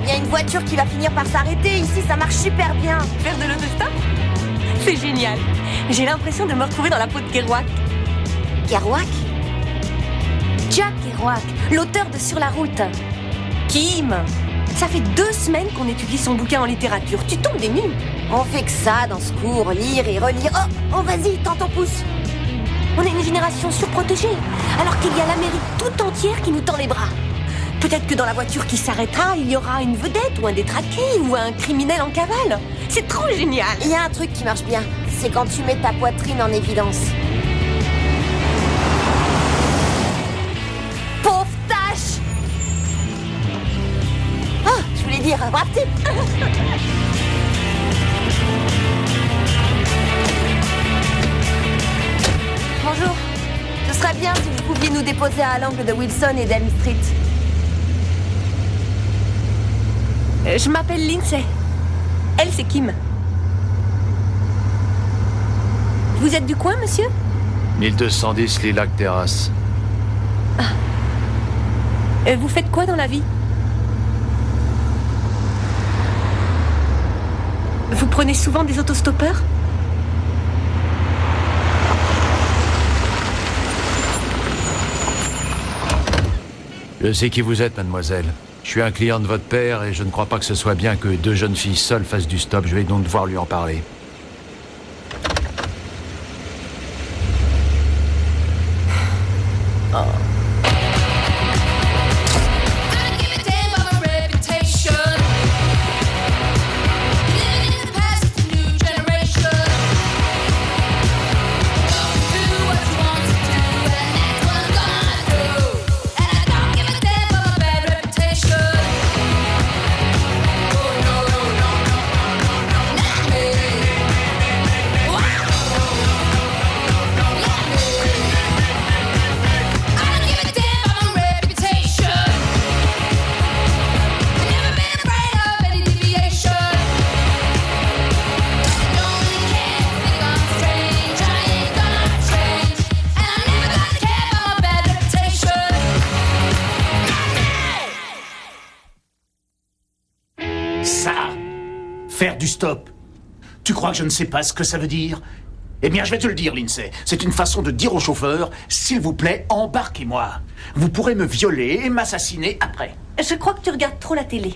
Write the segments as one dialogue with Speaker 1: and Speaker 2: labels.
Speaker 1: y a une voiture qui va finir par s'arrêter. Ici, ça marche super bien.
Speaker 2: Faire de l'autostop? C'est génial. J'ai l'impression de me retrouver dans la peau de Kerouac.
Speaker 1: Kerouac? Jack Kerouac, l'auteur de Sur la route.
Speaker 2: Kim, ça fait 2 semaines qu'on étudie son bouquin en littérature. Tu tombes des nues.
Speaker 1: On fait que ça dans ce cours, lire et relire. Oh, vas-y, tends ton pouce.
Speaker 2: On est une génération surprotégée, alors qu'il y a l'Amérique tout entière qui nous tend les bras. Peut-être que dans la voiture qui s'arrêtera, il y aura une vedette ou un détraqué ou un criminel en cavale. C'est trop génial.
Speaker 1: Il y a un truc qui marche bien, c'est quand tu mets ta poitrine en évidence. Pauvre tâche. Oh, je voulais dire, brave type. Bonjour. Ce serait bien si vous pouviez nous déposer à l'angle de Wilson et d'Elm Street.
Speaker 2: Je m'appelle Lindsay. Elle, c'est Kim. Vous êtes du coin, monsieur?
Speaker 3: 1210 Lilac Terrasse.
Speaker 2: Vous faites quoi dans la vie? Vous prenez souvent des autostoppeurs?
Speaker 3: Je sais qui vous êtes, mademoiselle. Je suis un client de votre père et je ne crois pas que ce soit bien que 2 jeunes filles seules fassent du stop. Je vais donc devoir lui en parler.
Speaker 4: Faire du stop. Tu crois que je ne sais pas ce que ça veut dire? Eh bien, je vais te le dire, Lindsay. C'est une façon de dire au chauffeur, s'il vous plaît, embarquez-moi. Vous pourrez me violer et m'assassiner après.
Speaker 2: Je crois que tu regardes trop la télé.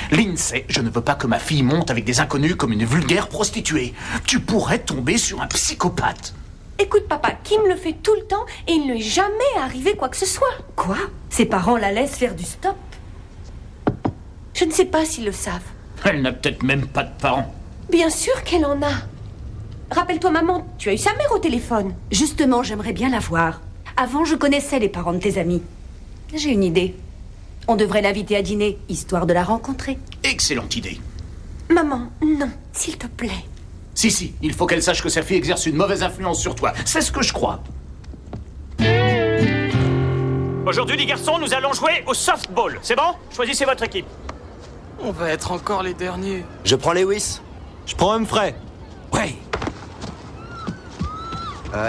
Speaker 4: Lindsay, je ne veux pas que ma fille monte avec des inconnus comme une vulgaire prostituée. Tu pourrais tomber sur un psychopathe.
Speaker 2: Écoute, papa, Kim le fait tout le temps et il ne lui est jamais arrivé quoi que ce soit. Quoi? Ses parents la laissent faire du stop? Je ne sais pas s'ils le savent.
Speaker 4: Elle n'a peut-être même pas de parents.
Speaker 2: Bien sûr qu'elle en a. Rappelle-toi, maman, tu as eu sa mère au téléphone.
Speaker 5: Justement, j'aimerais bien la voir. Avant, je connaissais les parents de tes amis. J'ai une idée. On devrait l'inviter à dîner, histoire de la rencontrer.
Speaker 4: Excellente idée.
Speaker 2: Maman, non, s'il te plaît.
Speaker 4: Si, il faut qu'elle sache que sa fille exerce une mauvaise influence sur toi. C'est ce que je crois.
Speaker 6: Aujourd'hui, les garçons, nous allons jouer au softball. C'est bon? Choisissez votre équipe.
Speaker 7: On va être encore les derniers.
Speaker 8: Je prends Lewis.
Speaker 9: Je prends Humphrey.
Speaker 8: Ouais.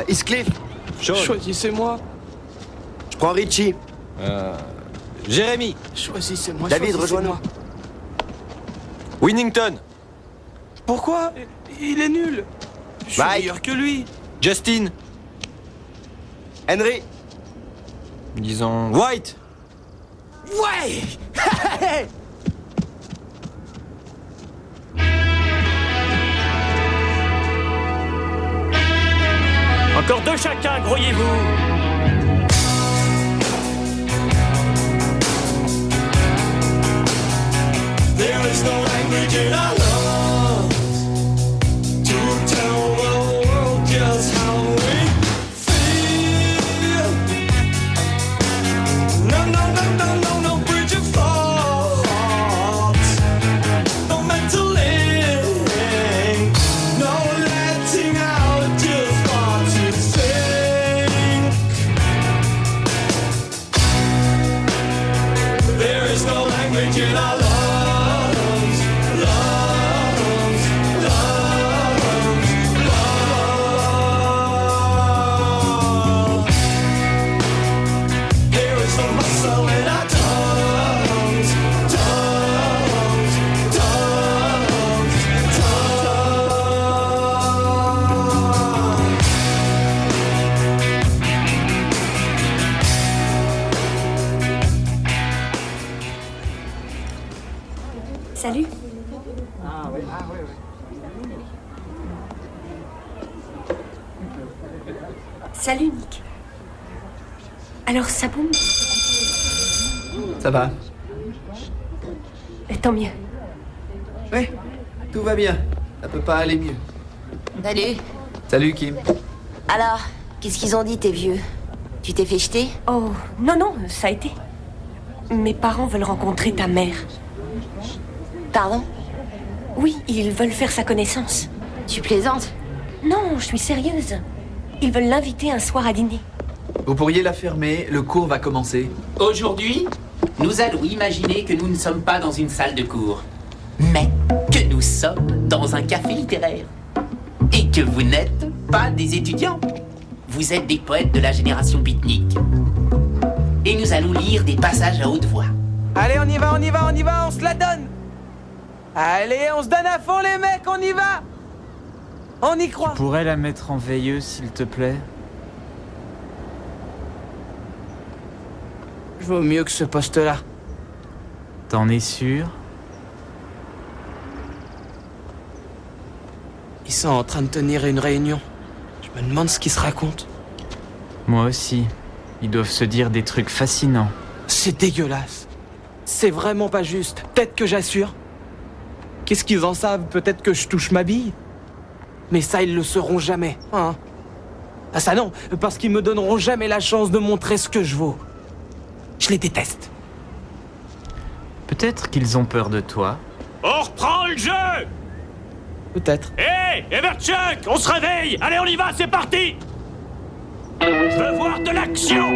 Speaker 8: Heathcliff.
Speaker 7: Choisissez-moi.
Speaker 8: Je prends Richie.
Speaker 9: Jérémy.
Speaker 7: Choisissez-moi.
Speaker 8: David, rejoins-nous.
Speaker 9: Winnington.
Speaker 7: Pourquoi? Il est nul. Je suis
Speaker 8: Mike.
Speaker 7: meilleur que lui.
Speaker 9: Justin.
Speaker 8: Henry.
Speaker 9: Disons White.
Speaker 8: Ouais.
Speaker 6: Encore 2 chacun, grouillez-vous.
Speaker 10: There is no language in our lungs to tell the world just how we feel. No bridge of thoughts. No mental link. No letting out just what you think. There is no language in our lungs.
Speaker 2: Salut. Salut, Nick. Alors, ça boum?
Speaker 11: Ça va?
Speaker 2: Tant mieux.
Speaker 11: Oui, tout va bien. Ça peut pas aller mieux.
Speaker 1: Salut.
Speaker 11: Salut, Kim.
Speaker 1: Alors, qu'est-ce qu'ils ont dit, tes vieux? Tu t'es fait jeter?
Speaker 2: Oh, non, ça a été. Mes parents veulent rencontrer ta mère.
Speaker 1: Pardon?
Speaker 2: Oui, ils veulent faire sa connaissance.
Speaker 1: Tu plaisantes?
Speaker 2: Non, je suis sérieuse. Ils veulent l'inviter un soir à dîner.
Speaker 11: Vous pourriez la fermer, le cours va commencer.
Speaker 12: Aujourd'hui, nous allons imaginer que nous ne sommes pas dans une salle de cours, mais que nous sommes dans un café littéraire. Et que vous n'êtes pas des étudiants. Vous êtes des poètes de la génération beatnik. Et nous allons lire des passages à haute voix.
Speaker 7: Allez, on y va, on se la donne. Allez, on se donne à fond les mecs, on y va. On y croit.
Speaker 13: Tu pourrais la mettre en veilleuse, s'il te plaît?
Speaker 7: Je vaux mieux que ce poste-là.
Speaker 13: T'en es sûr?
Speaker 7: Ils sont en train de tenir une réunion. Je me demande ce qu'ils se racontent.
Speaker 13: Moi aussi. Ils doivent se dire des trucs fascinants.
Speaker 7: C'est dégueulasse. C'est vraiment pas juste. Peut-être que j'assure. Qu'est-ce qu'ils en savent? Peut-être que je touche ma bille? Mais ça, ils le sauront jamais, hein? Ah ça non, parce qu'ils me donneront jamais la chance de montrer ce que je vaux. Je les déteste.
Speaker 13: Peut-être qu'ils ont peur de toi.
Speaker 6: On reprend le jeu!
Speaker 7: Peut-être.
Speaker 6: Hé, Everchuck, on se réveille! Allez, on y va, c'est parti! Je veux voir de l'action!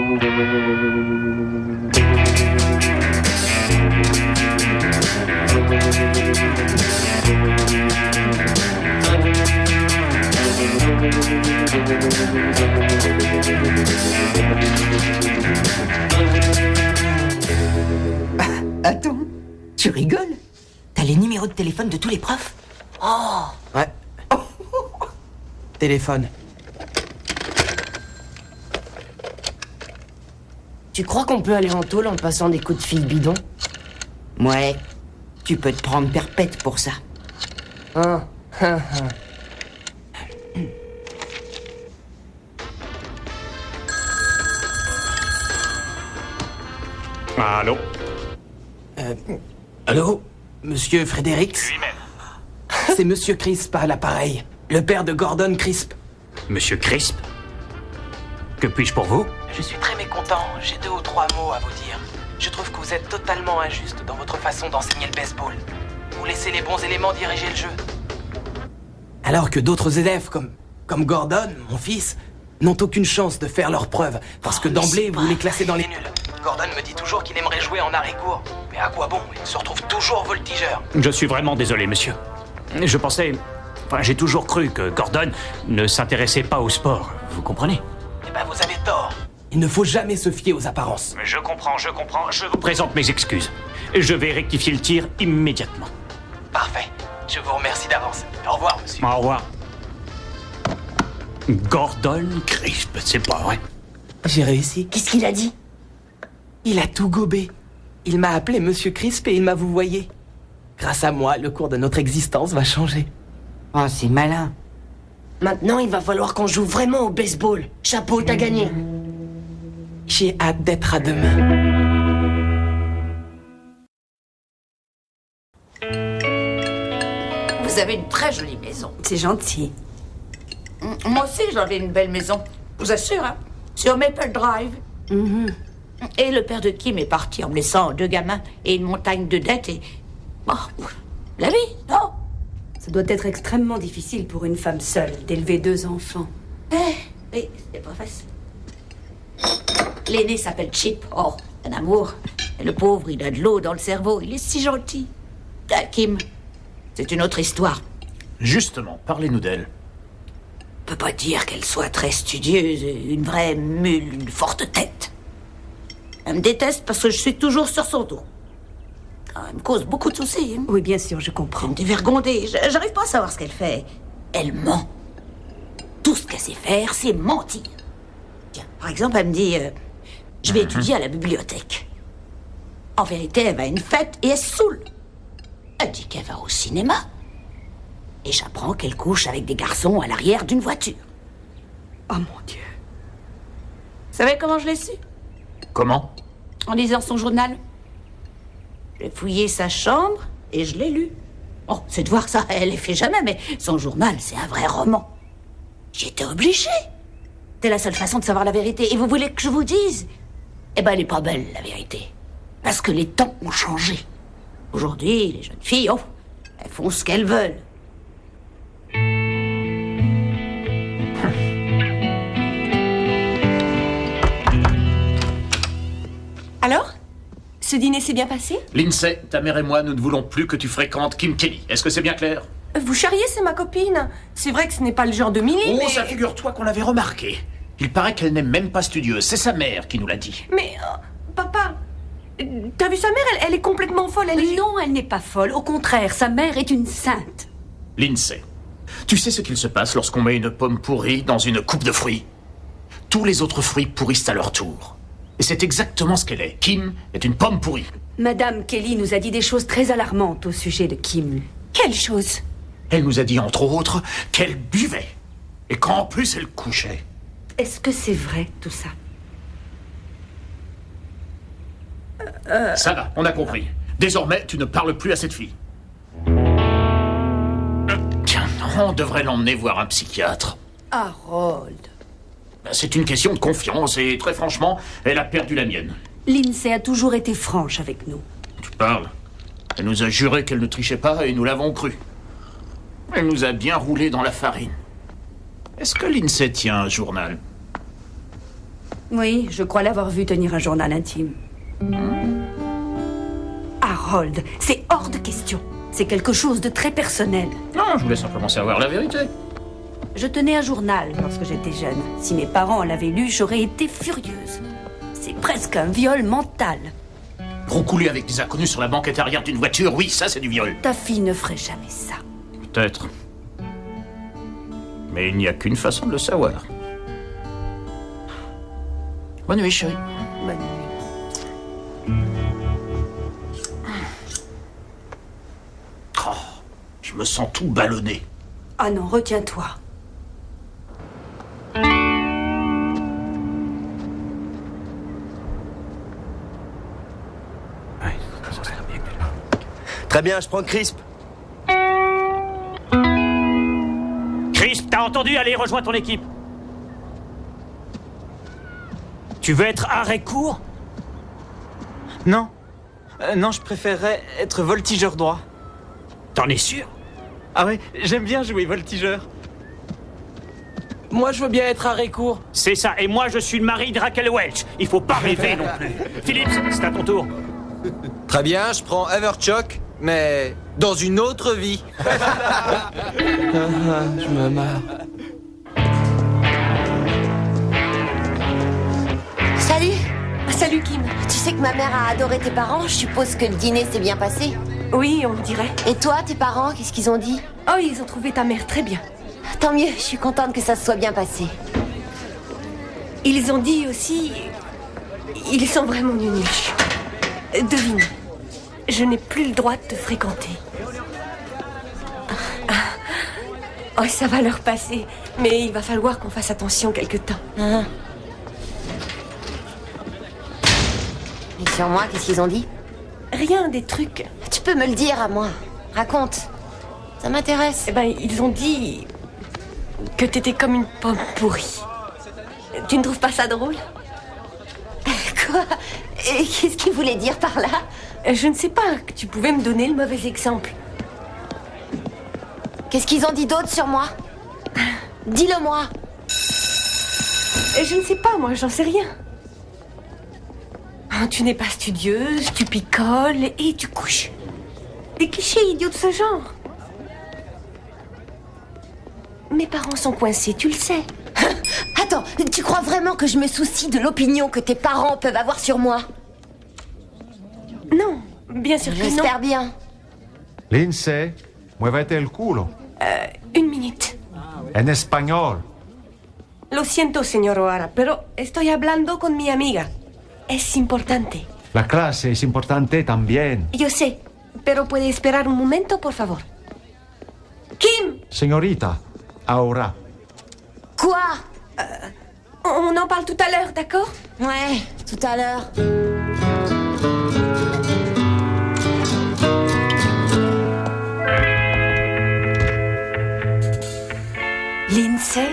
Speaker 12: Attends, tu rigoles? T'as les numéros de téléphone de tous les profs? Oh!
Speaker 7: Ouais. Téléphone.
Speaker 2: Tu crois qu'on peut aller en tôle en passant des coups de fil bidon?
Speaker 12: Ouais, tu peux te prendre perpète pour ça.
Speaker 6: Allô?
Speaker 7: Allô? Monsieur Frédéric?
Speaker 6: Lui-même.
Speaker 7: C'est Monsieur Crisp à l'appareil. Le père de Gordon Crisp.
Speaker 6: Monsieur Crisp? Que puis-je pour vous?
Speaker 7: Je suis très mécontent. J'ai 2 ou 3 mots à vous dire. Je trouve que vous êtes totalement injuste dans votre façon d'enseigner le baseball. Vous laissez les bons éléments diriger le jeu. Alors que d'autres élèves, comme Gordon, mon fils, n'ont aucune chance de faire leurs preuves. Parce que d'emblée, vous les classez dans les nuls. Gordon me dit toujours qu'il aimerait jouer en arrêt-court. Mais à quoi bon? Il se retrouve toujours voltigeur.
Speaker 6: Je suis vraiment désolé, monsieur. Je pensais... Enfin, j'ai toujours cru que Gordon ne s'intéressait pas au sport. Vous comprenez?
Speaker 7: Eh ben, vous avez tort. Il ne faut jamais se fier aux apparences.
Speaker 6: Je comprends. Je vous présente mes excuses. Je vais rectifier le tir immédiatement.
Speaker 7: Parfait. Je vous remercie d'avance. Au revoir, monsieur.
Speaker 6: Au revoir. Gordon Crisp, c'est pas vrai.
Speaker 7: J'ai réussi.
Speaker 2: Qu'est-ce qu'il a dit?
Speaker 7: Il a tout gobé. Il m'a appelé Monsieur Crisp et il m'a vouvoyé. Grâce à moi, le cours de notre existence va changer.
Speaker 12: Oh, c'est malin.
Speaker 2: Maintenant, il va falloir qu'on joue vraiment au baseball. Chapeau, t'as gagné.
Speaker 7: J'ai hâte d'être à demain.
Speaker 14: Vous avez une très jolie maison.
Speaker 2: C'est gentil.
Speaker 14: Moi aussi, j'avais une belle maison. Je vous assure, hein. Sur Maple Drive. Et le père de Kim est parti en me laissant 2 gamins et une montagne de dettes et... Oh, la vie, non?
Speaker 5: Ça doit être extrêmement difficile pour une femme seule d'élever 2 enfants.
Speaker 14: Oui, c'est pas facile. L'aîné s'appelle Chip. Oh, un amour. Et le pauvre, il a de l'eau dans le cerveau. Il est si gentil. Kim, c'est une autre histoire.
Speaker 4: Justement, parlez-nous d'elle.
Speaker 14: On peut pas dire qu'elle soit très studieuse, une vraie mule, une forte tête. Elle me déteste parce que je suis toujours sur son dos. Elle me cause beaucoup de soucis.
Speaker 5: Oui, bien sûr, je comprends.
Speaker 14: Elle me dévergondée. J'arrive pas à savoir ce qu'elle fait. Elle ment. Tout ce qu'elle sait faire, c'est mentir. Tiens, par exemple, elle me dit je vais étudier à la bibliothèque. En vérité, elle va à une fête et elle se saoule. Elle dit qu'elle va au cinéma. Et j'apprends qu'elle couche avec des garçons à l'arrière d'une voiture.
Speaker 5: Oh mon Dieu.
Speaker 14: Vous savez comment je l'ai su?
Speaker 4: Comment?
Speaker 14: En lisant son journal. J'ai fouillé sa chambre et je l'ai lu. Oh, c'est de voir ça, elle les fait jamais, mais son journal, c'est un vrai roman. J'étais obligée. C'est la seule façon de savoir la vérité. Et vous voulez que je vous dise? Eh ben, elle est pas belle, la vérité. Parce que les temps ont changé. Aujourd'hui, les jeunes filles, oh, elles font ce qu'elles veulent.
Speaker 2: Alors? Ce dîner s'est bien passé?
Speaker 4: Lindsay, ta mère et moi, nous ne voulons plus que tu fréquentes Kim Kelly. Est-ce que c'est bien clair?
Speaker 2: Vous charriez, c'est ma copine. C'est vrai que ce n'est pas le genre de Millie,
Speaker 4: Oh,
Speaker 2: mais...
Speaker 4: ça figure-toi qu'on l'avait remarqué. Il paraît qu'elle n'est même pas studieuse. C'est sa mère qui nous l'a dit.
Speaker 2: Mais, papa, t'as vu sa mère? Elle est complètement folle.
Speaker 5: Non, elle n'est pas folle. Au contraire, sa mère est une sainte.
Speaker 4: Lindsay, tu sais ce qu'il se passe lorsqu'on met une pomme pourrie dans une coupe de fruits? Tous les autres fruits pourrissent à leur tour. Et c'est exactement ce qu'elle est. Kim est une pomme pourrie.
Speaker 5: Madame Kelly nous a dit des choses très alarmantes au sujet de Kim.
Speaker 2: Quelle chose?
Speaker 4: Elle nous a dit, entre autres, qu'elle buvait. Et qu'en plus, elle couchait.
Speaker 5: Est-ce que c'est vrai, tout ça?
Speaker 4: Ça va, on a compris. Désormais, tu ne parles plus à cette fille. Tiens, on devrait l'emmener voir un psychiatre.
Speaker 5: Harold.
Speaker 4: C'est une question de confiance et, très franchement, elle a perdu la mienne.
Speaker 5: Lindsay a toujours été franche avec nous.
Speaker 4: Tu parles? Elle nous a juré qu'elle ne trichait pas et nous l'avons cru. Elle nous a bien roulé dans la farine. Est-ce que Lindsay tient un journal?
Speaker 5: Oui, je crois l'avoir vu tenir un journal intime. Harold, c'est hors de question. C'est quelque chose de très personnel.
Speaker 4: Non, je voulais simplement savoir la vérité.
Speaker 5: Je tenais un journal lorsque j'étais jeune. Si mes parents l'avaient lu, j'aurais été furieuse. C'est presque un viol mental.
Speaker 4: Roucouler avec des inconnus sur la banquette arrière d'une voiture, oui, ça c'est du viol.
Speaker 5: Ta fille ne ferait jamais ça.
Speaker 4: Peut-être. Mais il n'y a qu'une façon de le savoir. Bonne nuit, chérie.
Speaker 5: Bonne nuit.
Speaker 4: Oh, je me sens tout ballonné.
Speaker 5: Ah non, retiens-toi.
Speaker 8: Très bien, je prends Crisp.
Speaker 6: Crisp, t'as entendu? Allez, rejoins ton équipe. Tu veux être arrêt court?
Speaker 13: Non. Non, je préférerais être voltigeur droit.
Speaker 6: T'en es sûr?
Speaker 13: Ah ouais, j'aime bien jouer voltigeur.
Speaker 7: Moi, je veux bien être arrêt court.
Speaker 6: C'est ça, et moi je suis le mari de Raquel Welch. Il faut pas rêver non plus. Philippe, c'est à ton tour.
Speaker 9: Très bien, je prends Everchock, mais dans une autre vie.
Speaker 7: Je me marre.
Speaker 1: Salut.
Speaker 2: Salut, Kim.
Speaker 1: Tu sais que ma mère a adoré tes parents. Je suppose que le dîner s'est bien passé.
Speaker 2: Oui, on dirait.
Speaker 1: Et toi, tes parents, qu'est-ce qu'ils ont dit?
Speaker 2: Oh, ils ont trouvé ta mère très bien.
Speaker 1: Tant mieux, je suis contente que ça se soit bien passé.
Speaker 2: Ils ont dit aussi... Ils sont vraiment nunuches. Devine, je n'ai plus le droit de te fréquenter. Oh, ça va leur passer. Mais il va falloir qu'on fasse attention quelque temps.
Speaker 1: Et sur moi, qu'est-ce qu'ils ont dit?
Speaker 2: Rien, des trucs.
Speaker 1: Tu peux me le dire à moi. Raconte. Ça m'intéresse.
Speaker 2: Eh ben, ils ont dit... que t'étais comme une pomme pourrie. Tu ne trouves pas ça drôle?
Speaker 1: Quoi? Et qu'est-ce qu'ils voulaient dire par là?
Speaker 2: Je ne sais pas, que tu pouvais me donner le mauvais exemple.
Speaker 1: Qu'est-ce qu'ils ont dit d'autre sur moi? Dis-le-moi.
Speaker 2: Je ne sais pas, moi, j'en sais rien. Oh, tu n'es pas studieuse, tu picoles et tu couches. Des clichés idiots de ce genre. Mes parents sont coincés, tu le sais.
Speaker 1: Attends, tu crois vraiment que je me soucie de l'opinion que tes parents peuvent avoir sur moi?
Speaker 2: Non, bien sûr que non.
Speaker 1: J'espère bien.
Speaker 3: Lindsay, muévete el culo.
Speaker 2: Une minute.
Speaker 3: En espagnol.
Speaker 2: Lo siento, señor O'Hara, pero estoy hablando con mi amiga. Es importante.
Speaker 3: La clase es importante también.
Speaker 2: Yo sé, pero puede esperar un momento, por favor. Kim!
Speaker 3: Señorita, ahora.
Speaker 2: Quoi? On en parle tout à l'heure, d'accord?
Speaker 1: Ouais, tout à l'heure.
Speaker 2: Lindsay?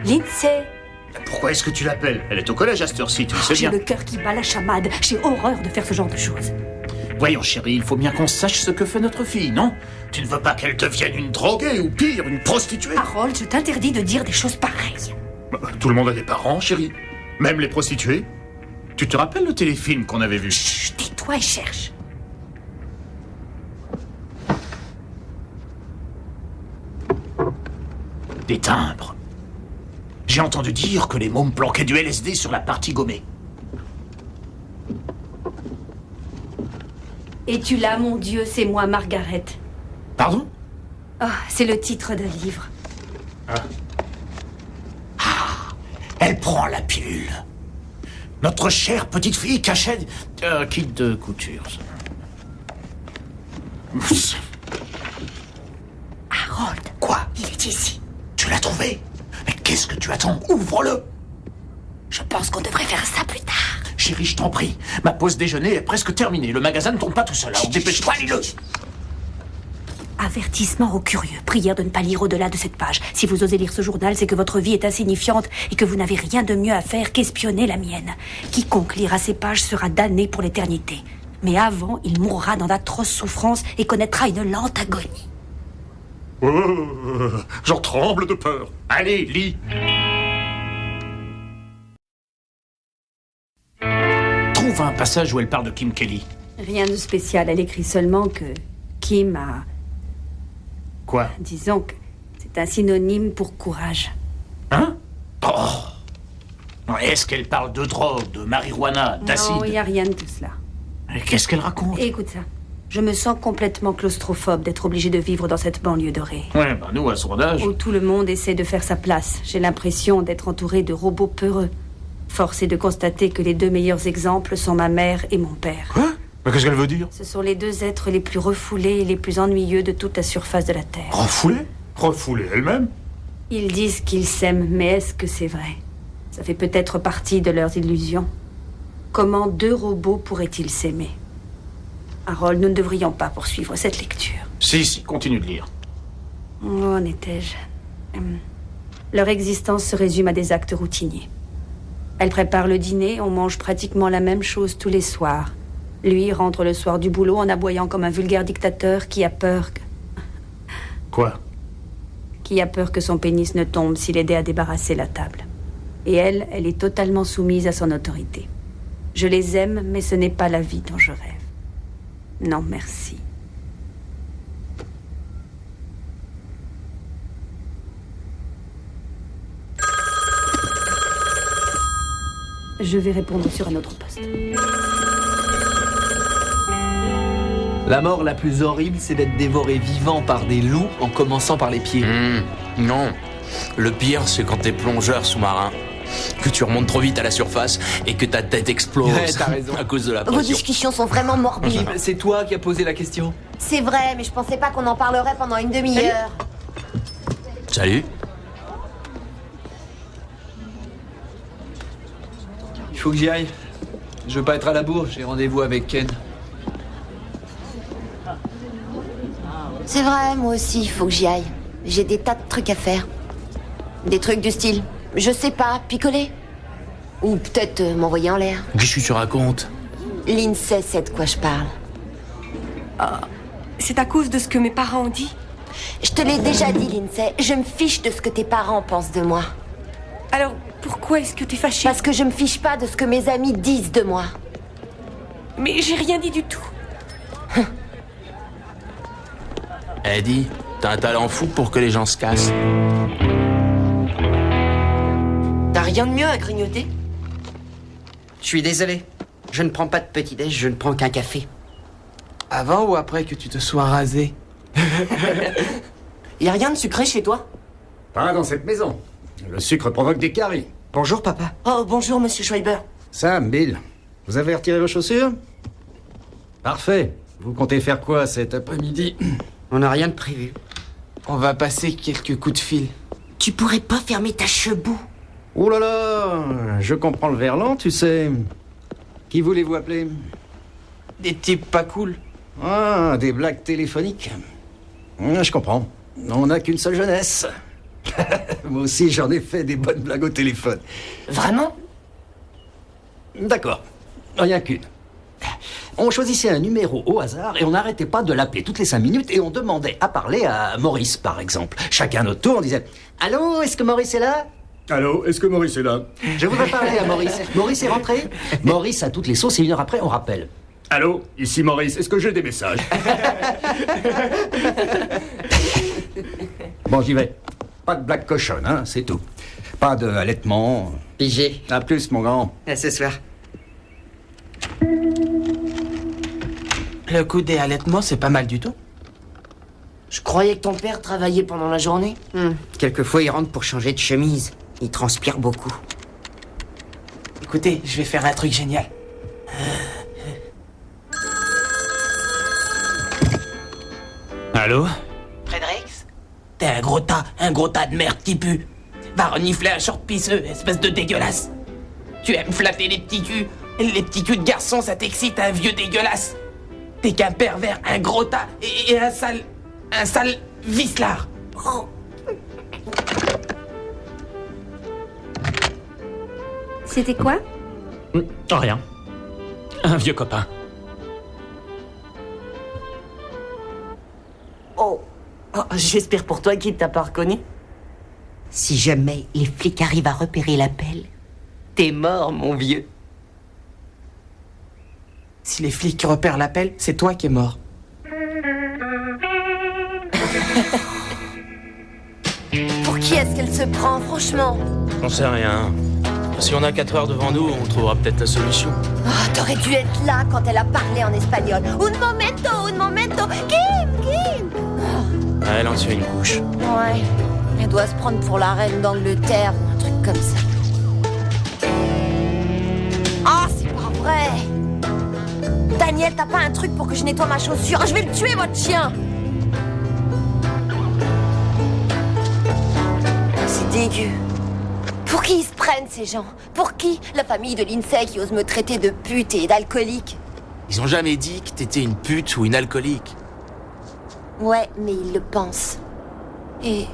Speaker 2: Lindsay?
Speaker 4: Pourquoi est-ce que tu l'appelles? Elle est au collège à cette heure-ci, tu le sais
Speaker 5: J'ai
Speaker 4: bien.
Speaker 5: le cœur qui bat la chamade. J'ai horreur de faire ce genre de choses.
Speaker 4: Voyons, chérie, il faut bien qu'on sache ce que fait notre fille, non? Tu ne veux pas qu'elle devienne une droguée ou pire, une prostituée?
Speaker 5: Harold, je t'interdis de dire des choses pareilles.
Speaker 4: Tout le monde a des parents, chérie. Même les prostituées. Tu te rappelles le téléfilm qu'on avait vu?
Speaker 5: Chut, tais-toi et cherche.
Speaker 4: Des timbres. J'ai entendu dire que les mômes planquaient du LSD sur la partie gommée.
Speaker 5: Et tu l'as, mon Dieu, c'est moi, Margaret.
Speaker 4: Pardon?
Speaker 5: Oh, c'est le titre d'un livre.
Speaker 4: Elle prend la pilule. Notre chère petite fille cachait... kit de couture.
Speaker 2: Harold.
Speaker 4: Quoi?
Speaker 2: Il est ici.
Speaker 4: Tu l'as trouvé? Mais qu'est-ce que tu attends? Ouvre-le!
Speaker 2: Je pense qu'on devrait faire ça plus tard.
Speaker 4: Chérie, je t'en prie. Ma pause déjeuner est presque terminée. Le magasin ne tombe pas tout seul. Alors dépêche-toi, lis-le!
Speaker 5: Avertissement aux curieux. Prière de ne pas lire au-delà de cette page. Si vous osez lire ce journal, c'est que votre vie est insignifiante et que vous n'avez rien de mieux à faire qu'espionner la mienne. Quiconque lira ces pages sera damné pour l'éternité. Mais avant, il mourra dans d'atroces souffrances et connaîtra une lente agonie.
Speaker 4: J'en tremble de peur. Allez, lis! Trouve un passage où elle parle de Kim Kelly.
Speaker 5: Rien de spécial. Elle écrit seulement que Kim a...
Speaker 4: Quoi?
Speaker 5: Disons que c'est un synonyme pour courage.
Speaker 4: Hein? Oh! Est-ce qu'elle parle de drogue, de marijuana, d'acide?
Speaker 5: Non, il n'y a rien de tout cela.
Speaker 4: Qu'est-ce qu'elle raconte?
Speaker 5: Écoute ça. Je me sens complètement claustrophobe d'être obligée de vivre dans cette banlieue dorée.
Speaker 4: Ouais, bah nous, à son âge...
Speaker 5: Où tout le monde essaie de faire sa place. J'ai l'impression d'être entourée de robots peureux. Force est de constater que les deux meilleurs exemples sont ma mère et mon père.
Speaker 4: Quoi? Mais qu'est-ce qu'elle veut dire?
Speaker 5: Ce sont les deux êtres les plus refoulés et les plus ennuyeux de toute la surface de la Terre.
Speaker 4: Refoulée? Refoulée elle-même?
Speaker 5: Ils disent qu'ils s'aiment, mais est-ce que c'est vrai? Ça fait peut-être partie de leurs illusions. Comment deux robots pourraient-ils s'aimer? Harold, nous ne devrions pas poursuivre cette lecture.
Speaker 4: Si, continue de lire.
Speaker 5: Où en étais-je? Leur existence se résume à des actes routiniers. Elle prépare le dîner, on mange pratiquement la même chose tous les soirs. Lui rentre le soir du boulot en aboyant comme un vulgaire dictateur qui a peur que...
Speaker 4: Quoi?
Speaker 5: Qui a peur que son pénis ne tombe s'il aidait à débarrasser la table. Et elle est totalement soumise à son autorité. Je les aime, mais ce n'est pas la vie dont je rêve. Non, merci. Je vais répondre sur un autre poste.
Speaker 15: La mort la plus horrible, c'est d'être dévoré vivant par des loups en commençant par les pieds.
Speaker 12: Non. Le pire, c'est quand t'es plongeur sous-marin, que tu remontes trop vite à la surface et que ta tête explose.
Speaker 15: Ouais, t'as raison.
Speaker 12: À cause de la
Speaker 1: Vos
Speaker 12: pression.
Speaker 1: discussions sont vraiment morbides.
Speaker 15: Kim, c'est toi qui as posé la question.
Speaker 1: C'est vrai, mais je pensais pas qu'on en parlerait pendant une demi-heure.
Speaker 12: Salut.
Speaker 15: Il faut que j'y aille. Je veux pas être à la bourre, j'ai rendez-vous avec Ken.
Speaker 1: C'est vrai, moi aussi, il faut que j'y aille. J'ai des tas de trucs à faire. Des trucs du style, je sais pas, picoler. Ou peut-être m'envoyer en l'air.
Speaker 12: Qu'est-ce que tu racontes?
Speaker 1: Lindsay sait de quoi je parle.
Speaker 2: C'est à cause de ce que mes parents ont dit?
Speaker 1: Je te l'ai déjà dit, Lindsay, je me fiche de ce que tes parents pensent de moi.
Speaker 2: Alors, pourquoi est-ce que t'es fâchée?
Speaker 1: Parce que je me fiche pas de ce que mes amis disent de moi.
Speaker 2: Mais j'ai rien dit du tout.
Speaker 12: Eddie, t'as un talent fou pour que les gens se cassent.
Speaker 16: T'as rien de mieux à grignoter? Je suis désolé. Je ne prends pas de petit-déj, je ne prends qu'un café.
Speaker 13: Avant ou après que tu te sois rasé?
Speaker 16: Y a rien de sucré chez toi?
Speaker 17: Pas dans cette maison. Le sucre provoque des caries.
Speaker 16: Bonjour, papa. Oh, bonjour, monsieur Schreiber.
Speaker 17: Sam, Bill, vous avez retiré vos chaussures? Parfait. Vous comptez faire quoi cet après-midi?
Speaker 16: On n'a rien de prévu.
Speaker 7: On va passer quelques coups de fil.
Speaker 16: Tu pourrais pas fermer ta chebou?
Speaker 17: Oh là là, je comprends le verlan, tu sais. Qui voulez-vous appeler?
Speaker 7: Des types pas cool.
Speaker 17: Ah, des blagues téléphoniques. Je comprends. On n'a qu'une seule jeunesse. Moi aussi, j'en ai fait des bonnes blagues au téléphone.
Speaker 16: Vraiment?
Speaker 17: D'accord. Rien qu'une. On choisissait un numéro au hasard et on n'arrêtait pas de l'appeler toutes les 5 minutes et on demandait à parler à Maurice, par exemple. Chacun notre tour, on disait « Allô, est-ce que Maurice est là ?»
Speaker 18: Allô, est-ce que Maurice est là?
Speaker 17: Je voudrais parler à Maurice. Maurice est rentré? Maurice a toutes les sauces et 1 heure après, on rappelle.
Speaker 18: Allô, ici Maurice, est-ce que j'ai des messages?
Speaker 17: Bon, j'y vais. Pas de blague cochonne, hein, c'est tout. Pas de allaitement.
Speaker 16: Pigé.
Speaker 17: À plus, mon grand.
Speaker 16: À ce soir.
Speaker 7: Le coup des allaitements, c'est pas mal du tout.
Speaker 16: Je croyais que ton père travaillait pendant la journée. Quelquefois, il rentre pour changer de chemise. Il transpire beaucoup.
Speaker 7: Écoutez, je vais faire un truc génial.
Speaker 6: Allô?
Speaker 7: Fredericks? T'es un gros tas de merde qui pue. Va renifler un short pisseux, espèce de dégueulasse. Tu aimes flatter les petits culs. Les petits culs de garçons, ça t'excite, un vieux dégueulasse. T'es qu'un pervers, un gros tas et un sale vicelard. Oh.
Speaker 5: C'était quoi?
Speaker 6: Rien. Un vieux copain.
Speaker 16: Oh, j'espère pour toi qu'il t'a pas reconnu. Si jamais les flics arrivent à repérer l'appel, t'es mort, mon vieux.
Speaker 7: Si les flics repèrent l'appel, c'est toi qui es mort.
Speaker 2: Pour qui est-ce qu'elle se prend, franchement?
Speaker 19: J'en sais rien. Si on a 4 heures devant nous, on trouvera peut-être la solution.
Speaker 2: Oh, t'aurais dû être là quand elle a parlé en espagnol. Un momento, Kim!
Speaker 19: Elle en tient une couche.
Speaker 2: Ouais, elle doit se prendre pour la reine d'Angleterre ou un truc comme ça. Ah, c'est pas vrai! Daniel, t'as pas un truc pour que je nettoie ma chaussure? Je vais le tuer, votre chien! C'est dégueu. Pour qui ils se prennent, ces gens? Pour qui? La famille de Lindsay qui ose me traiter de pute et d'alcoolique?
Speaker 19: Ils ont jamais dit que t'étais une pute ou une alcoolique.
Speaker 2: Ouais, mais ils le pensent. Et...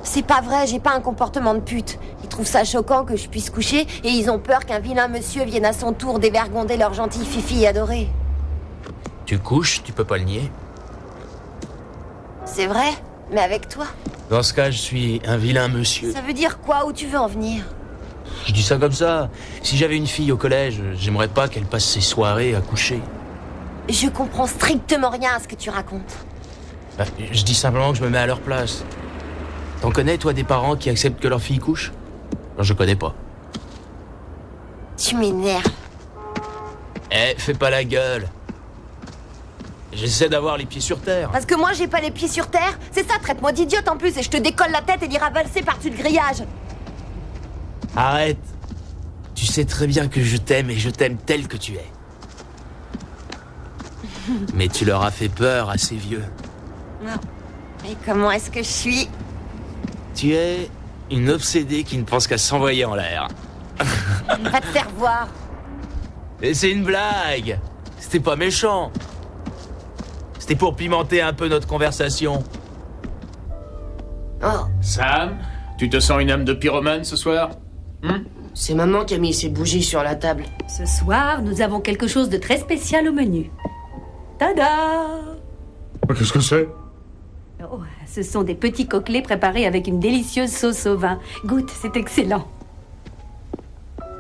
Speaker 2: c'est pas vrai, j'ai pas un comportement de pute. Ils trouvent ça choquant que je puisse coucher et ils ont peur qu'un vilain monsieur vienne à son tour dévergonder leur gentille fifi adorée.
Speaker 19: Tu couches, tu peux pas le nier.
Speaker 2: C'est vrai, mais avec toi.
Speaker 19: Dans ce cas, je suis un vilain monsieur.
Speaker 2: Ça veut dire quoi? Où tu veux en venir?
Speaker 19: Je dis ça comme ça. Si j'avais une fille au collège, j'aimerais pas qu'elle passe ses soirées à coucher.
Speaker 2: Je comprends strictement rien à ce que tu racontes.
Speaker 19: Bah, je dis simplement que je me mets à leur place. T'en connais, toi, des parents qui acceptent que leur fille couche? Non, je connais pas.
Speaker 2: Tu m'énerves.
Speaker 19: Fais pas la gueule. J'essaie d'avoir les pieds sur terre.
Speaker 2: Parce que moi, j'ai pas les pieds sur terre? C'est ça, traite-moi d'idiote en plus et je te décolle la tête et d'iras valser par-dessus le grillage.
Speaker 19: Arrête. Tu sais très bien que je t'aime et je t'aime tel que tu es. Mais tu leur as fait peur à ces vieux.
Speaker 2: Et comment est-ce que je suis?
Speaker 19: Tu es une obsédée qui ne pense qu'à s'envoyer en l'air.
Speaker 2: Va te faire voir.
Speaker 19: Et c'est une blague. C'était pas méchant. C'était pour pimenter un peu notre conversation.
Speaker 16: Oh.
Speaker 4: Sam, tu te sens une âme de pyromane ce soir?
Speaker 16: C'est maman qui a mis ses bougies sur la table.
Speaker 5: Ce soir, nous avons quelque chose de très spécial au menu. Tada!
Speaker 18: Qu'est-ce que c'est?
Speaker 5: Oh, ce sont des petits coquelets préparés avec une délicieuse sauce au vin. Goûte, c'est excellent.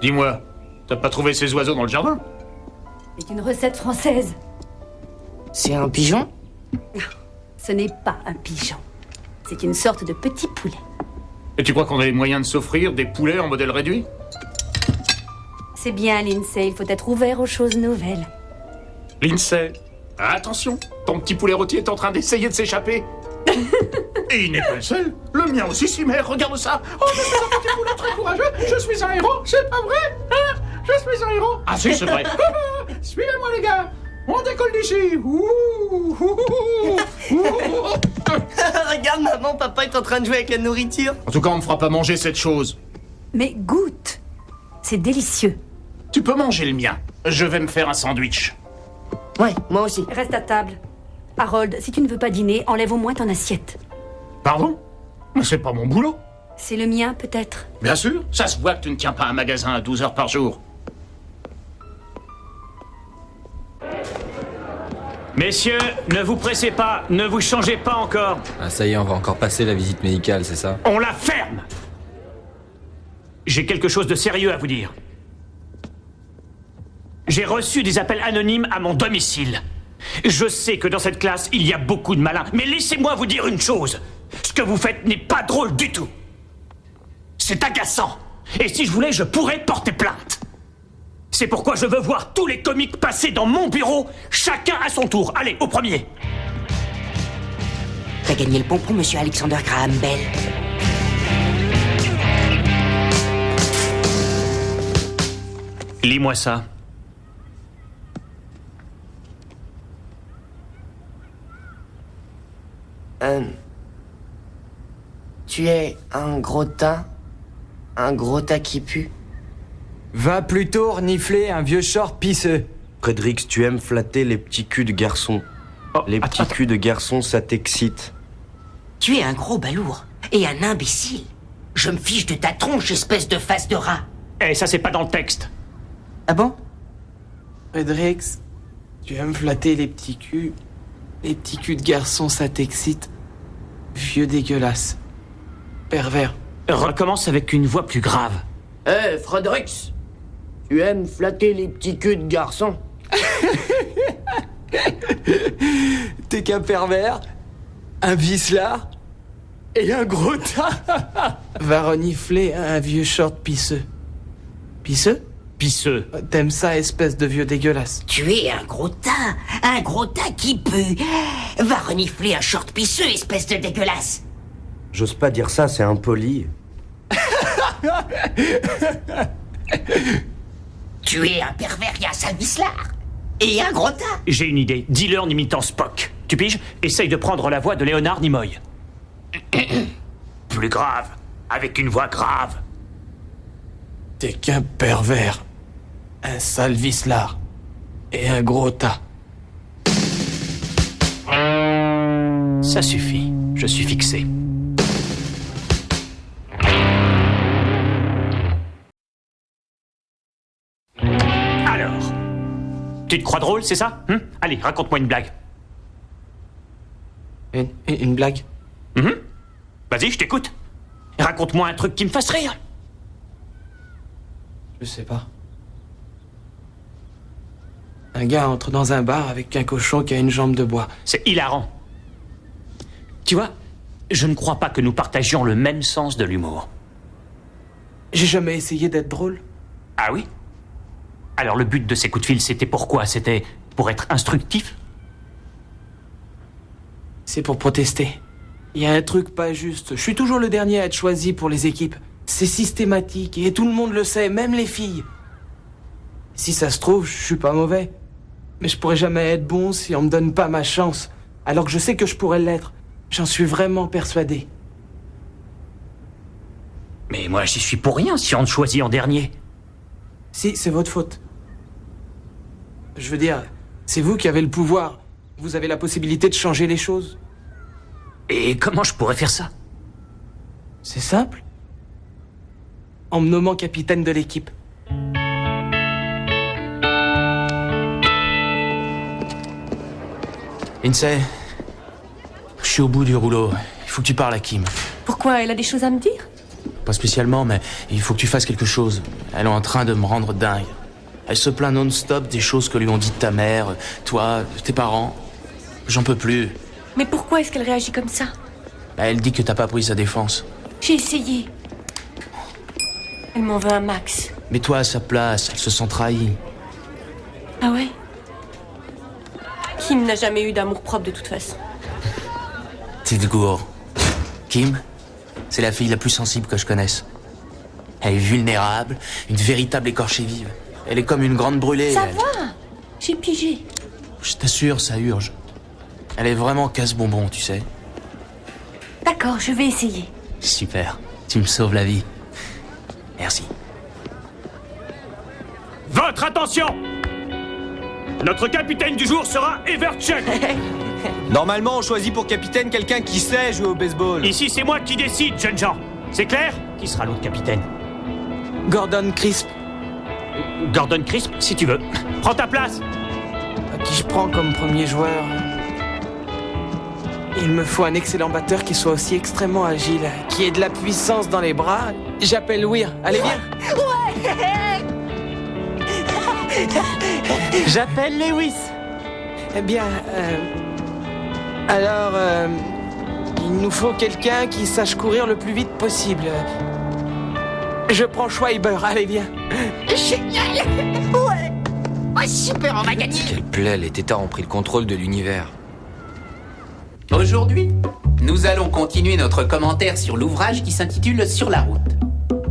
Speaker 4: Dis-moi, t'as pas trouvé ces oiseaux dans le jardin?
Speaker 5: C'est une recette française.
Speaker 16: C'est un pigeon?
Speaker 5: Ce n'est pas un pigeon. C'est une sorte de petit poulet.
Speaker 4: Et tu crois qu'on a les moyens de s'offrir des poulets en modèle réduit?
Speaker 5: C'est bien, Lindsay, il faut être ouvert aux choses nouvelles.
Speaker 4: Lindsay, attention, ton petit poulet rôti est en train d'essayer de s'échapper. Et il n'est pas le seul, le mien aussi s'y met, regarde ça. Oh, je suis un petit poulet très courageux, je suis un héros, c'est pas vrai? Je suis un héros. Ah si, c'est vrai. Suivez-moi les gars. On décolle d'ici.
Speaker 16: Regarde, maman, papa est en train de jouer avec la nourriture.
Speaker 4: En tout cas, on me fera pas manger cette chose.
Speaker 5: Mais goûte. C'est délicieux.
Speaker 4: Tu peux manger le mien. Je vais me faire un sandwich.
Speaker 16: Ouais, moi aussi.
Speaker 5: Reste à table. Harold, si tu ne veux pas dîner, enlève au moins ton assiette.
Speaker 4: Pardon? Mais c'est pas mon boulot.
Speaker 5: C'est le mien, peut-être.
Speaker 4: Bien sûr. Ça se voit que tu ne tiens pas un magasin à 12 heures par jour.
Speaker 6: Messieurs, ne vous pressez pas, ne vous changez pas encore.
Speaker 9: Ah, ça y est, on va encore passer la visite médicale, c'est ça?
Speaker 6: On la ferme. J'ai quelque chose de sérieux à vous dire. J'ai reçu des appels anonymes à mon domicile. Je sais que dans cette classe, il y a beaucoup de malins, mais laissez-moi vous dire une chose. Ce que vous faites n'est pas drôle du tout. C'est agaçant. Et si je voulais, je pourrais porter plainte. C'est pourquoi je veux voir tous les comiques passer dans mon bureau, chacun à son tour. Allez, au premier.
Speaker 16: T'as gagné le pompon, monsieur Alexander Graham Bell.
Speaker 6: Lis-moi ça.
Speaker 16: Tu es un gros tas qui pue.
Speaker 13: Va plutôt renifler un vieux short pisseux.
Speaker 8: Frédéric, tu aimes flatter les petits culs de garçons. Les petits culs de garçons, ça t'excite.
Speaker 16: Tu es un gros balourd et un imbécile. Je me fiche de ta tronche, espèce de face de rat.
Speaker 6: Eh, ça c'est pas dans le texte.
Speaker 16: Ah bon?
Speaker 13: Frédéric, tu aimes flatter les petits culs. Les petits culs de garçons, ça t'excite. Vieux dégueulasse. Pervers.
Speaker 6: Recommence avec une voix plus grave.
Speaker 16: Eh, Frédéric, tu aimes flatter les petits culs de garçons?
Speaker 13: T'es qu'un pervers, un vicelard et un gros tas. Va renifler un vieux short pisseux. Pisseux?
Speaker 6: Pisseux.
Speaker 13: T'aimes ça, espèce de vieux dégueulasse.
Speaker 16: Tu es un gros tas qui pue. Va renifler un short pisseux, espèce de dégueulasse.
Speaker 8: J'ose pas dire ça, c'est impoli.
Speaker 16: Tu es un pervers et un sale vicelard. Et un gros tas.
Speaker 6: J'ai une idée. Dis-le en imitant Spock. Tu piges? Essaye de prendre la voix de Léonard Nimoy. Plus grave. Avec une voix grave.
Speaker 13: T'es qu'un pervers, un sale vicelard et un gros tas.
Speaker 6: Ça suffit. Je suis fixé. Alors, tu te crois drôle, c'est ça? Allez, raconte-moi une blague.
Speaker 13: Une blague?
Speaker 6: Vas-y, je t'écoute. Raconte-moi un truc qui me fasse rire.
Speaker 13: Je sais pas. Un gars entre dans un bar avec un cochon qui a une jambe de bois.
Speaker 6: C'est hilarant. Tu vois, je ne crois pas que nous partagions le même sens de l'humour.
Speaker 13: J'ai jamais essayé d'être drôle.
Speaker 6: Ah oui? Alors le but de ces coups de fil, c'était pourquoi? C'était pour être instructif?
Speaker 13: C'est pour protester. Il y a un truc pas juste. Je suis toujours le dernier à être choisi pour les équipes. C'est systématique et tout le monde le sait, même les filles. Si ça se trouve, je suis pas mauvais. Mais je pourrais jamais être bon si on me donne pas ma chance. Alors que je sais que je pourrais l'être. J'en suis vraiment persuadé.
Speaker 6: Mais moi, j'y suis pour rien si on te choisit en dernier.
Speaker 13: Si, c'est votre faute. Je veux dire, c'est vous qui avez le pouvoir. Vous avez la possibilité de changer les choses.
Speaker 6: Et comment je pourrais faire ça?
Speaker 13: C'est simple. En me nommant capitaine de l'équipe.
Speaker 19: Lindsay, je suis au bout du rouleau. Il faut que tu parles à Kim.
Speaker 2: Pourquoi? Elle a des choses à me dire?
Speaker 19: Pas spécialement, mais il faut que tu fasses quelque chose. Elle est en train de me rendre dingue. Elle se plaint non-stop des choses que lui ont dites ta mère, toi, tes parents. J'en peux plus.
Speaker 2: Mais pourquoi est-ce qu'elle réagit comme ça?
Speaker 19: Elle dit que t'as pas pris sa défense.
Speaker 2: J'ai essayé. Elle m'en veut un max.
Speaker 19: Mais toi, à sa place, elle se sent trahie.
Speaker 2: Ah ouais? Kim n'a jamais eu d'amour propre de toute façon.
Speaker 19: Petite gourde. Kim, c'est la fille la plus sensible que je connaisse. Elle est vulnérable, une véritable écorchée vive. Elle est comme une grande brûlée.
Speaker 2: Ça va, j'ai pigé.
Speaker 19: Je t'assure, ça urge. Elle est vraiment casse-bonbon, tu sais.
Speaker 2: D'accord, je vais essayer.
Speaker 19: Super, tu me sauves la vie. Merci.
Speaker 6: Votre attention! Notre capitaine du jour sera Everchuck.
Speaker 9: Normalement, on choisit pour capitaine quelqu'un qui sait jouer au baseball.
Speaker 6: Ici, c'est moi qui décide, jeunes gens. C'est clair? Qui sera l'autre capitaine?
Speaker 13: Gordon Crisp.
Speaker 6: Gordon Crisp, si tu veux. Prends ta place.
Speaker 13: Qui je prends comme premier joueur? Il me faut un excellent batteur qui soit aussi extrêmement agile, qui ait de la puissance dans les bras. J'appelle Weir. Allez, viens.
Speaker 2: Ouais.
Speaker 13: J'appelle Lewis. Eh bien, alors, il nous faut quelqu'un qui sache courir le plus vite possible. Je prends Schweiber, allez, viens.
Speaker 14: Génial. Ouais. Ouais, super, on va gagner.
Speaker 8: Quelle plaie, les tétards ont pris le contrôle de l'univers.
Speaker 12: Aujourd'hui, nous allons continuer notre commentaire sur l'ouvrage qui s'intitule Sur la route.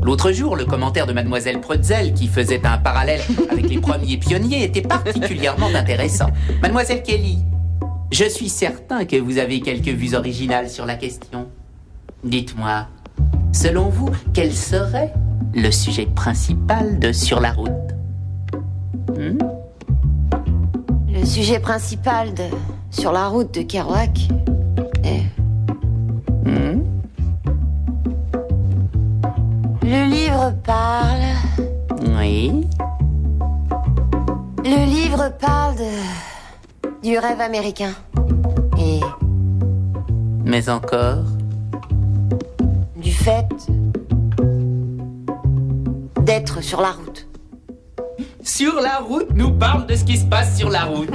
Speaker 12: L'autre jour, le commentaire de Mademoiselle Pretzel, qui faisait un parallèle avec les premiers pionniers, était particulièrement intéressant. Mademoiselle Kelly, je suis certain que vous avez quelques vues originales sur la question. Dites-moi, selon vous, quel serait le sujet principal de Sur la route?
Speaker 1: Le sujet principal de Sur la route de Kerouac est... Le livre parle...
Speaker 12: Oui.
Speaker 1: Le livre parle du rêve américain. Et...
Speaker 12: Mais encore?
Speaker 1: Du fait... d'être sur la route.
Speaker 12: Sur la route nous parle de ce qui se passe sur la route.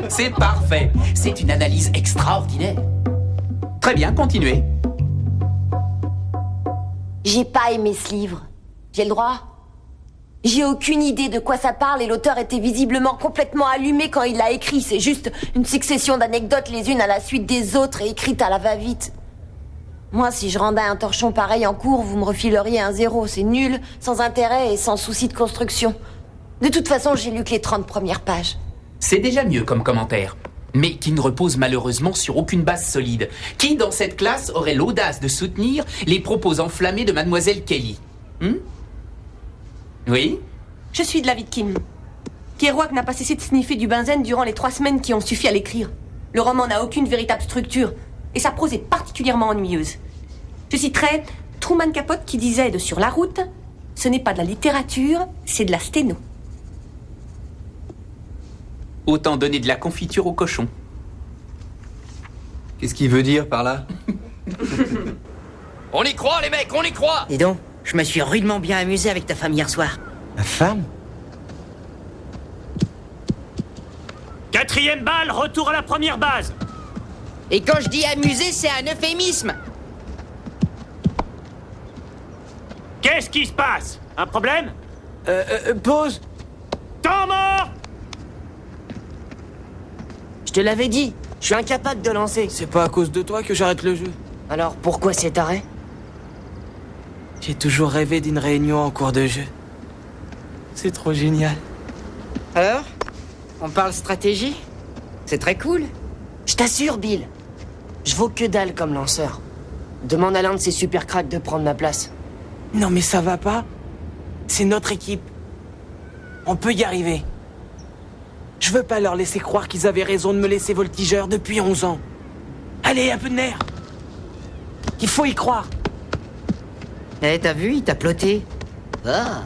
Speaker 12: C'est parfait. C'est une analyse extraordinaire. Très bien, continuez.
Speaker 1: J'ai pas aimé ce livre. J'ai le droit? J'ai aucune idée de quoi ça parle et l'auteur était visiblement complètement allumé quand il l'a écrit. C'est juste une succession d'anecdotes les unes à la suite des autres et écrites à la va-vite. Moi, si je rendais un torchon pareil en cours, vous me refileriez un 0. C'est nul, sans intérêt et sans souci de construction. De toute façon, j'ai lu que les 30 premières pages.
Speaker 12: C'est déjà mieux comme commentaire, mais qui ne repose malheureusement sur aucune base solide. Qui, dans cette classe, aurait l'audace de soutenir les propos enflammés de Mademoiselle Kelly? Oui?
Speaker 2: Je suis de l'avis de Kim. Kerouac n'a pas cessé de sniffer du benzène durant les 3 semaines qui ont suffi à l'écrire. Le roman n'a aucune véritable structure, et sa prose est particulièrement ennuyeuse. Je citerai Truman Capote qui disait de Sur la route, ce n'est pas de la littérature, c'est de la sténo.
Speaker 12: Autant donner de la confiture au cochon.
Speaker 15: Qu'est-ce qu'il veut dire par là?
Speaker 7: On y croit, les mecs, on y croit.
Speaker 16: Dis donc, je me suis rudement bien amusé avec ta femme hier soir.
Speaker 13: Ma femme?
Speaker 6: 4e balle, retour à la première base.
Speaker 16: Et quand je dis amusé, c'est un euphémisme.
Speaker 6: Qu'est-ce qui se passe? Un problème?
Speaker 13: Pause.
Speaker 6: Temps mort!
Speaker 16: Je te l'avais dit, je suis incapable de lancer.
Speaker 13: C'est pas à cause de toi que j'arrête le jeu.
Speaker 16: Alors pourquoi cet arrêt?
Speaker 13: J'ai toujours rêvé d'une réunion en cours de jeu. C'est trop génial.
Speaker 16: Alors? On parle stratégie? C'est très cool. Je t'assure, Bill. Je vaux que dalle comme lanceur. Demande à l'un de ces super cracks de prendre ma place.
Speaker 13: Non mais ça va pas. C'est notre équipe. On peut y arriver. Je veux pas leur laisser croire qu'ils avaient raison de me laisser voltigeur depuis 11 ans. Allez, un peu de nerf. Il faut y croire.
Speaker 16: Eh, t'as vu, il t'a ploté. Ah.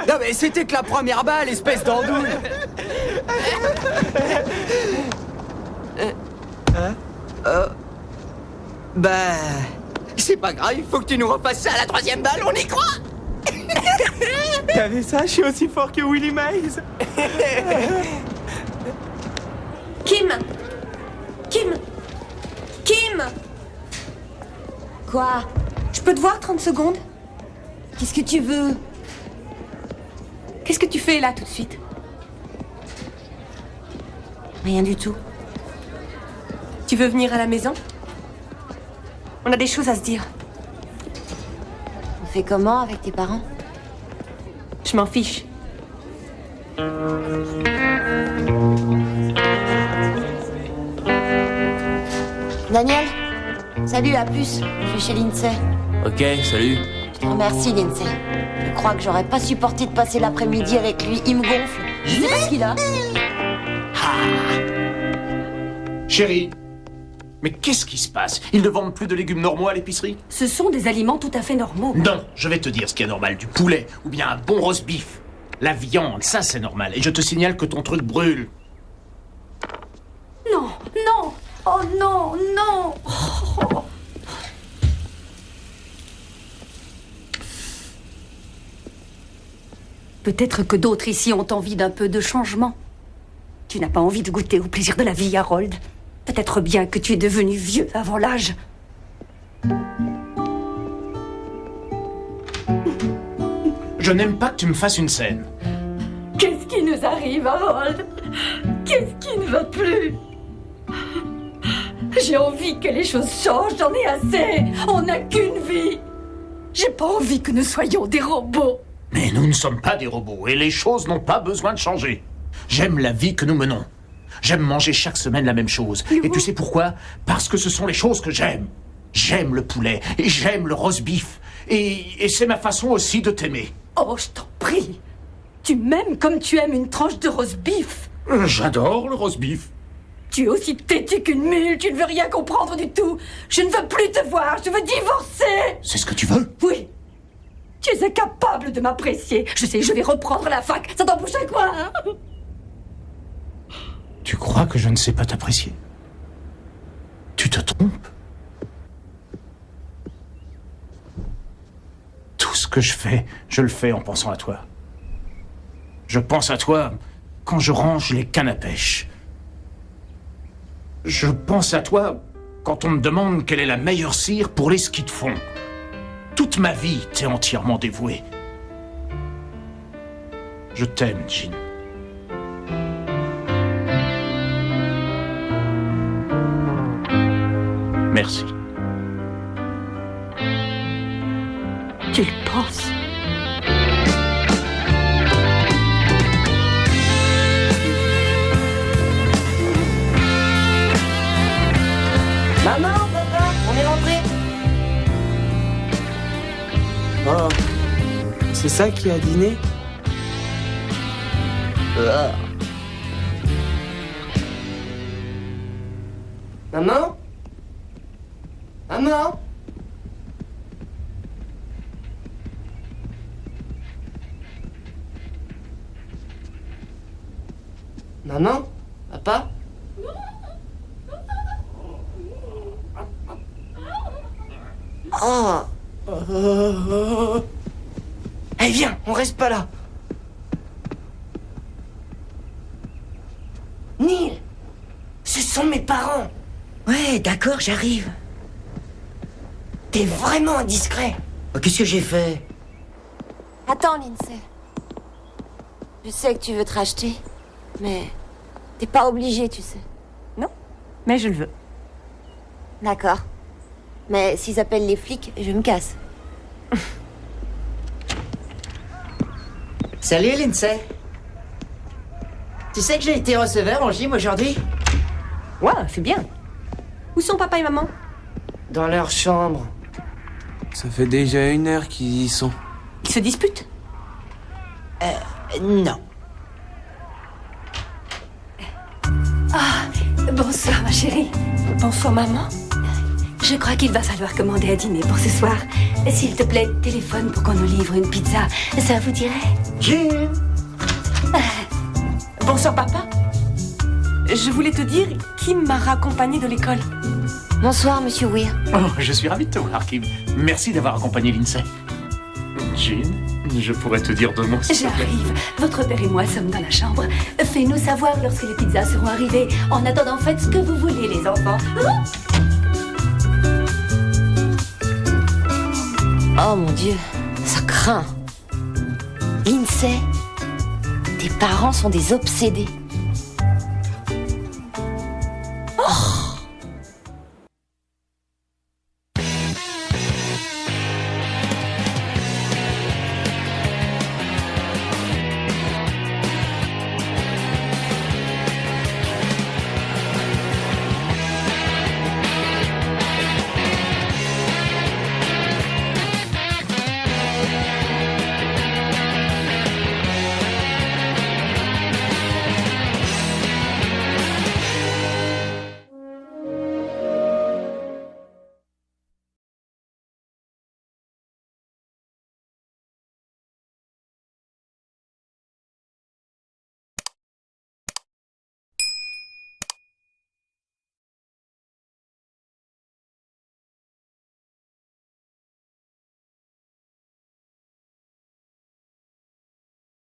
Speaker 17: Non mais c'était que la première balle, espèce d'andouille. Bah... C'est pas grave, il faut que tu nous refasses ça à la troisième balle, on y croit.
Speaker 13: T'as vu ça? Je suis aussi fort que Willie Mays.
Speaker 2: Kim! Kim! Kim!
Speaker 1: Quoi?
Speaker 2: Je peux te voir 30 secondes?
Speaker 1: Qu'est-ce que tu veux?
Speaker 2: Qu'est-ce que tu fais là tout de suite?
Speaker 1: Rien du tout.
Speaker 2: Tu veux venir à la maison? On a des choses à se dire.
Speaker 1: On fait comment avec tes parents?
Speaker 2: Je m'en fiche.
Speaker 1: Daniel? Salut, à plus. Je vais chez Lindsay.
Speaker 19: Ok, salut.
Speaker 1: Je te remercie, Lindsay. Je crois que j'aurais pas supporté de passer l'après-midi avec lui. Il me gonfle. Je sais pas ce qu'il a.
Speaker 4: Chérie, mais qu'est-ce qui se passe? Ils ne vendent plus de légumes normaux à l'épicerie?
Speaker 5: Ce sont des aliments tout à fait normaux.
Speaker 4: Non, je vais te dire ce qui est normal. Du poulet, ou bien un bon roast beef. La viande, ça c'est normal. Et je te signale que ton truc brûle.
Speaker 5: Non, non. Oh non, non. Oh. Peut-être que d'autres ici ont envie d'un peu de changement. Tu n'as pas envie de goûter au plaisir de la vie, Harold. Peut-être bien que tu es devenu vieux avant l'âge.
Speaker 4: Je n'aime pas que tu me fasses une scène.
Speaker 5: Qu'est-ce qui nous arrive, Harold? Qu'est-ce qui ne va plus? J'ai envie que les choses changent, j'en ai assez. On n'a qu'une vie. J'ai pas envie que nous soyons des robots.
Speaker 4: Mais nous ne sommes pas des robots et les choses n'ont pas besoin de changer. J'aime la vie que nous menons. J'aime manger chaque semaine la même chose. Et tu sais pourquoi? Parce que ce sont les choses que j'aime. J'aime le poulet et j'aime le roast beef. Et c'est ma façon aussi de t'aimer.
Speaker 5: Oh, je t'en prie. Tu m'aimes comme tu aimes une tranche de roast beef.
Speaker 4: J'adore le roast beef.
Speaker 5: Tu es aussi têtu qu'une mule, tu ne veux rien comprendre du tout. Je ne veux plus te voir, je veux divorcer.
Speaker 4: C'est ce que tu veux?
Speaker 5: Oui. Tu es incapable de m'apprécier. Je sais, je vais reprendre la fac. Ça t'embouche à quoi, hein?
Speaker 4: Tu crois que je ne sais pas t'apprécier? Tu te trompes? Tout ce que je fais, je le fais en pensant à toi. Je pense à toi quand je range les cannes à pêche. Je pense à toi quand on me demande quelle est la meilleure cire pour les skis de fond. Toute ma vie t'est entièrement dévouée. Je t'aime, Jean. Merci.
Speaker 5: Tu le penses?
Speaker 16: Maman, papa, on est rentré.
Speaker 13: Oh, c'est ça qui a dîné?
Speaker 16: Maman? Maman? Maman? Papa? Oh! Allez, viens, on reste pas là. Neil! Ce sont mes parents. Ouais, d'accord, j'arrive. T'es vraiment indiscret. Qu'est-ce que j'ai fait?
Speaker 1: Attends, Lindsay. Je sais que tu veux te racheter, mais t'es pas obligé, tu sais.
Speaker 2: Non, mais je le veux.
Speaker 1: D'accord. Mais s'ils appellent les flics, je me casse.
Speaker 16: Salut, Lindsay. Tu sais que j'ai été receveur en gym aujourd'hui?
Speaker 2: Ouais, c'est bien. Où sont papa et maman?
Speaker 16: Dans leur chambre.
Speaker 13: Ça fait déjà 1 heure qu'ils y sont.
Speaker 2: Ils se disputent?
Speaker 16: Non.
Speaker 5: Ah, bonsoir, ma chérie.
Speaker 2: Bonsoir, maman.
Speaker 5: Je crois qu'il va falloir commander à dîner pour ce soir. S'il te plaît, téléphone pour qu'on nous livre une pizza. Ça vous dirait?
Speaker 4: Jean!
Speaker 2: Bonsoir, papa. Je voulais te dire, Kim m'a raccompagné de l'école.
Speaker 1: Bonsoir, monsieur Weir.
Speaker 4: Oh, je suis ravi de te voir, Kim. Merci d'avoir accompagné Lindsay. Jean, je pourrais te dire 2 mots, s'il te plaît.
Speaker 5: J'arrive. Votre père et moi sommes dans la chambre. Faites-nous savoir lorsque les pizzas seront arrivées. En attendant, faites ce que vous voulez, les enfants.
Speaker 1: Oh mon Dieu, ça craint. Lindsay, tes parents sont des obsédés.